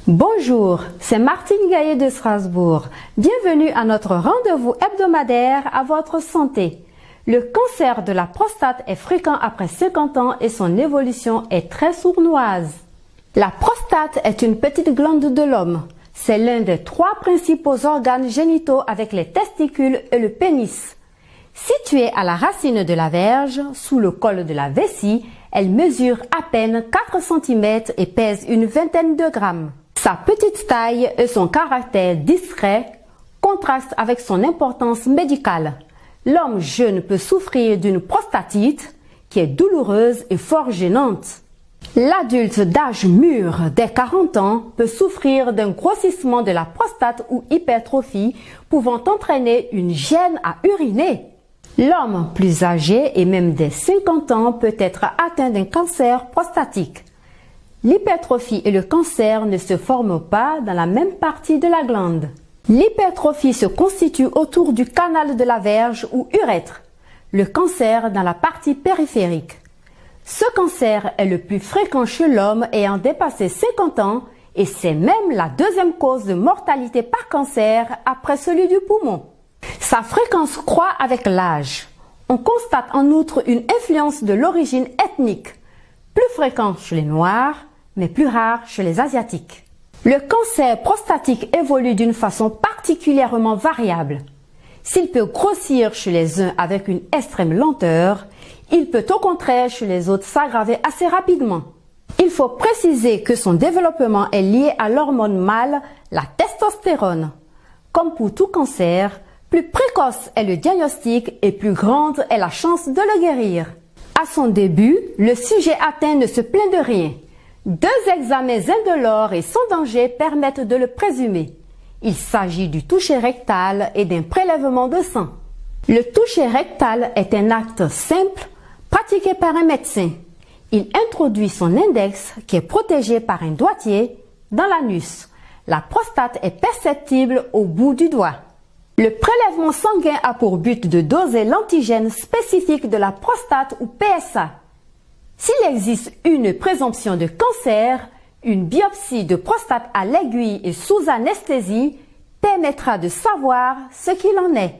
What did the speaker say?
Bonjour, c'est Martine Gaillet de Strasbourg. Bienvenue à notre rendez-vous hebdomadaire à votre santé. Le cancer de la prostate est fréquent après 50 ans et son évolution est très sournoise. La prostate est une petite glande de l'homme. C'est l'un des 3 principaux organes génitaux avec les testicules et le pénis. Située à la racine de la verge, sous le col de la vessie, elle mesure à peine 4 cm et pèse une vingtaine de grammes. Sa petite taille et son caractère discret contrastent avec son importance médicale. L'homme jeune peut souffrir d'une prostatite qui est douloureuse et fort gênante. L'adulte d'âge mûr, dès 40 ans, peut souffrir d'un grossissement de la prostate ou hypertrophie pouvant entraîner une gêne à uriner. L'homme plus âgé et même dès 50 ans peut être atteint d'un cancer prostatique. L'hypertrophie et le cancer ne se forment pas dans la même partie de la glande. L'hypertrophie se constitue autour du canal de la verge ou urètre, le cancer dans la partie périphérique. Ce cancer est le plus fréquent chez l'homme ayant dépassé 50 ans et c'est même la deuxième cause de mortalité par cancer après celui du poumon. Sa fréquence croît avec l'âge. On constate en outre une influence de l'origine ethnique, plus fréquente chez les Noirs, mais plus rare chez les Asiatiques. Le cancer prostatique évolue d'une façon particulièrement variable. S'il peut grossir chez les uns avec une extrême lenteur, il peut au contraire chez les autres s'aggraver assez rapidement. Il faut préciser que son développement est lié à l'hormone mâle, la testostérone. Comme pour tout cancer, plus précoce est le diagnostic et plus grande est la chance de le guérir. À son début, le sujet atteint ne se plaint de rien. 2 examens indolores et sans danger permettent de le présumer. Il s'agit du toucher rectal et d'un prélèvement de sang. Le toucher rectal est un acte simple pratiqué par un médecin. Il introduit son index, qui est protégé par un doigtier, dans l'anus. La prostate est perceptible au bout du doigt. Le prélèvement sanguin a pour but de doser l'antigène spécifique de la prostate ou PSA. S'il existe une présomption de cancer, une biopsie de prostate à l'aiguille et sous anesthésie permettra de savoir ce qu'il en est.